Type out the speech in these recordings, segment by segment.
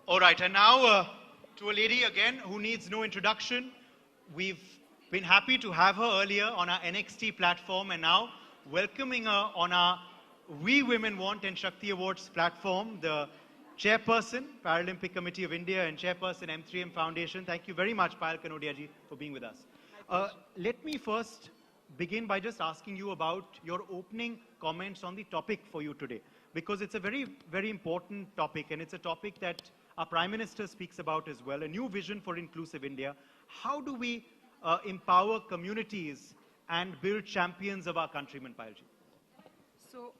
All right, and now to a lady again who needs no introduction. We've been happy to have her earlier on our NXT platform and now welcoming her on our We Women Want and Shakti Awards platform, the chairperson, Paralympic Committee of India and chairperson, M3M Foundation. Thank you very much, Payal Kanodia ji, for being with us. Let me first begin by just asking you about your opening comments on the topic for you today, because it's a very, very important topic, and it's a topic that our Prime Minister speaks about as well, a new vision for inclusive India. How do we empower communities and build champions of our countrymen, Payalji? So,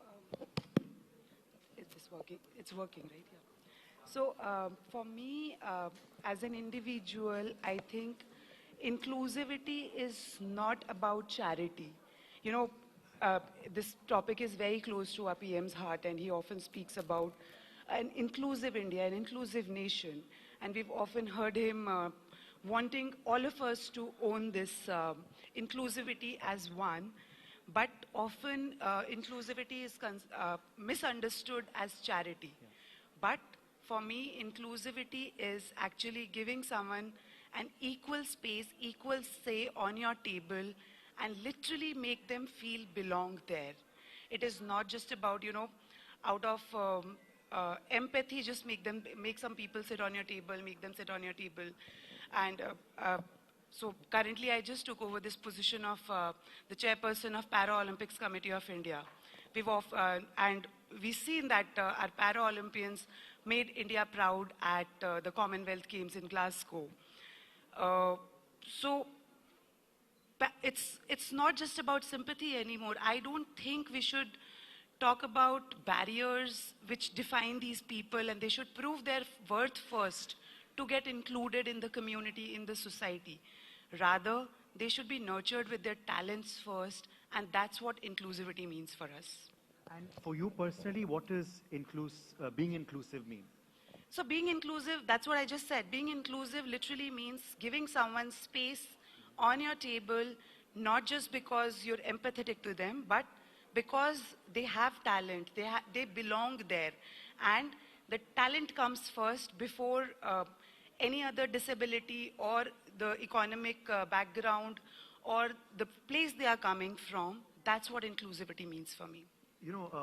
is this working? It's working, right? Yeah. So, for me, as an individual, I think inclusivity is not about charity. You know, this topic is very close to our PM's heart, and he often speaks about an inclusive India, an inclusive nation. And we've often heard him wanting all of us to own this inclusivity as one. But often inclusivity is misunderstood as charity. Yeah. But for me, inclusivity is actually giving someone an equal space, equal say on your table, and literally make them feel belong there. It is not just about, out of empathy, just make some people sit on your table, make them sit on your table. And so currently I just took over this position of the chairperson of Paralympics Committee of India. And we've seen that our Paralympians made India proud at the Commonwealth Games in Glasgow. So it's not just about sympathy anymore. I don't think we should talk about barriers which define these people, and they should prove their worth first to get included in the community, in the society. Rather, they should be nurtured with their talents first, and that's what inclusivity means for us. And for you personally, what does being inclusive mean? So being inclusive, that's what I just said. Being inclusive literally means giving someone space on your table, not just because you're empathetic to them, but because they have talent, they belong there. And the talent comes first before any other disability or the economic background or the place they are coming from. That's what inclusivity means for me.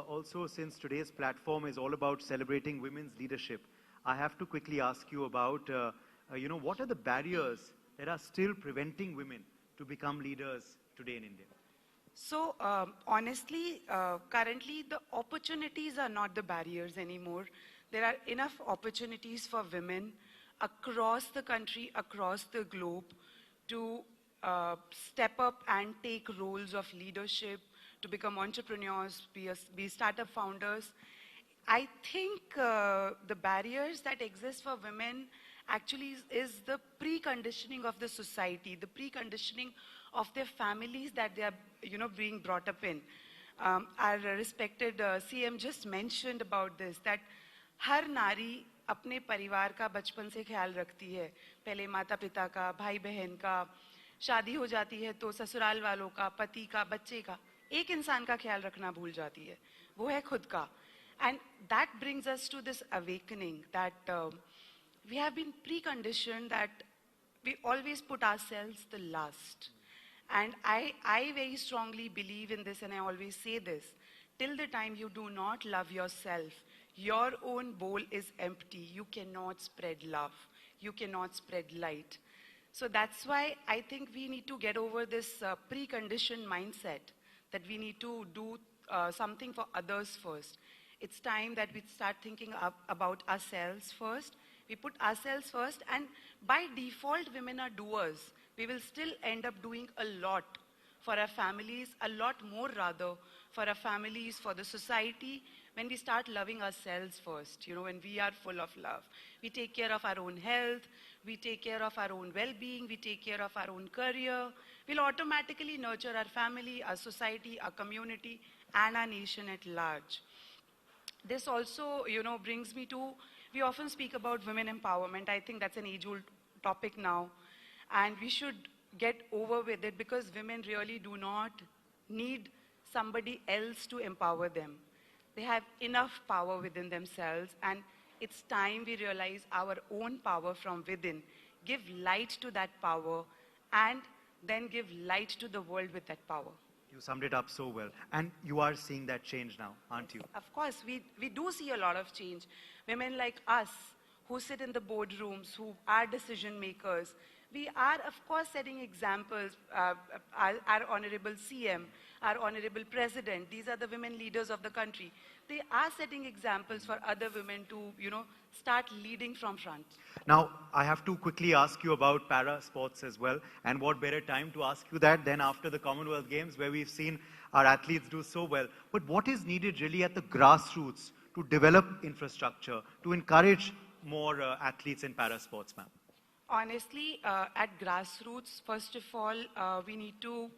Also, since today's platform is all about celebrating women's leadership, I have to quickly ask you about, what are the barriers that are still preventing women to become leaders today in India? So, honestly, currently the opportunities are not the barriers anymore. There are enough opportunities for women across the country, across the globe, to step up and take roles of leadership, to become entrepreneurs, be startup founders. I think the barriers that exist for women actually is the preconditioning of the society, the preconditioning of their families that they are, being brought up in. Our respected CM just mentioned about this, that हर नारी अपने परिवार का बचपन से ख्याल रखती है. पहले माता पिता का, भाई बहन का, शादी हो जाती है तो ससुराल वालों का, पति का, बच्चे का. एक इंसान का ख्याल रखना भूल जाती है, वो है खुद का. And that brings us to this awakening that we have been preconditioned that we always put ourselves the last. And I very strongly believe in this, and I always say this. Till the time you do not love yourself, your own bowl is empty. You cannot spread love. You cannot spread light. So that's why I think we need to get over this preconditioned mindset that we need to do something for others first. It's time that we start thinking about ourselves first. We put ourselves first, and by default, women are doers. We will still end up doing a lot for our families, a lot more rather, for our families, for the society, when we start loving ourselves first, when we are full of love. We take care of our own health, we take care of our own well-being, we take care of our own career. We'll automatically nurture our family, our society, our community, and our nation at large. This also, brings me to, we often speak about women empowerment. I think that's an age-old topic now. And we should get over with it, because women really do not need somebody else to empower them. They have enough power within themselves, and it's time we realize our own power from within, give light to that power, and then give light to the world with that power. You summed it up so well. And you are seeing that change now, aren't you? Of course, we do see a lot of change. Women like us who sit in the boardrooms, who are decision makers, we are, of course, setting examples. Our Honorable CM, our Honorable President, these are the women leaders of the country. They are setting examples for other women to, start leading from front. Now, I have to quickly ask you about para sports as well. And what better time to ask you that than after the Commonwealth Games, where we've seen our athletes do so well. But what is needed really at the grassroots to develop infrastructure, to encourage more athletes in para sports, ma'am? Honestly, at grassroots, first of all, we need to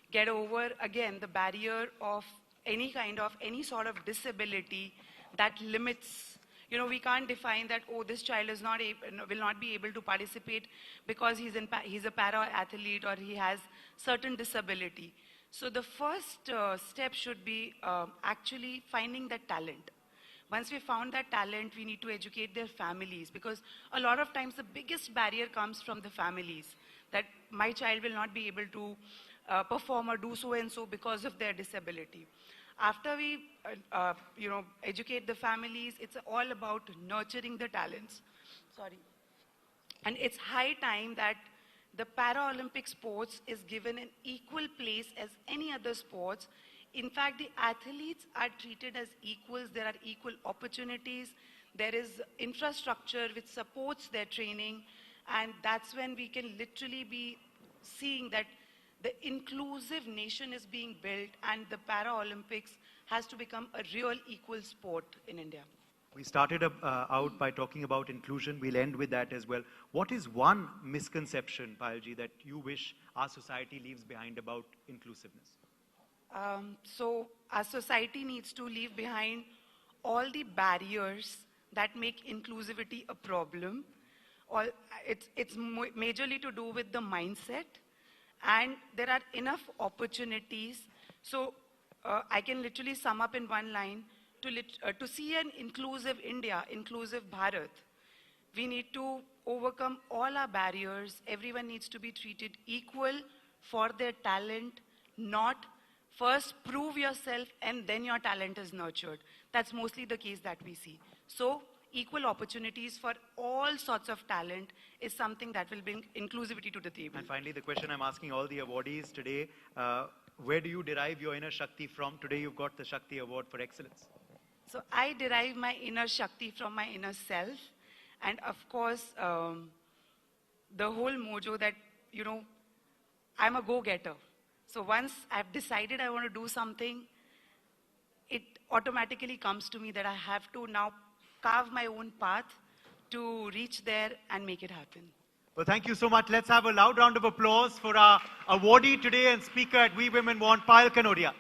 get over, again, the barrier of any sort of disability that limits. We can't define that, oh, this child will not be able to participate because he's a para-athlete or he has certain disability. So the first step should be actually finding that talent. Once we found that talent, we need to educate their families, because a lot of times the biggest barrier comes from the families, that my child will not be able to perform or do so and so because of their disability. After we educate the families, it's all about nurturing the talents. Sorry. And it's high time that the Paralympic sports is given an equal place as any other sports. In fact, the athletes are treated as equals. There are equal opportunities. There is infrastructure which supports their training. And that's when we can literally be seeing that the inclusive nation is being built and the Paralympics has to become a real equal sport in India. We started out by talking about inclusion. We'll end with that as well. What is one misconception, Payalji, that you wish our society leaves behind about inclusiveness? So our society needs to leave behind all the barriers that make inclusivity a problem. It's majorly to do with the mindset, and there are enough opportunities. So I can literally sum up in one line, to see an inclusive India, inclusive Bharat, we need to overcome all our barriers. Everyone needs to be treated equal for their talent, not first prove yourself and then your talent is nurtured. That's mostly the case that we see. So equal opportunities for all sorts of talent is something that will bring inclusivity to the table. And finally, the question I'm asking all the awardees today, where do you derive your inner Shakti from? Today you've got the Shakti Award for Excellence. So I derive my inner Shakti from my inner self. And of course, the whole mojo that, I'm a go-getter. So once I've decided I want to do something, it automatically comes to me that I have to now carve my own path to reach there and make it happen. Well, thank you so much. Let's have a loud round of applause for our awardee today and speaker at We Women Want, Payal Kanodia.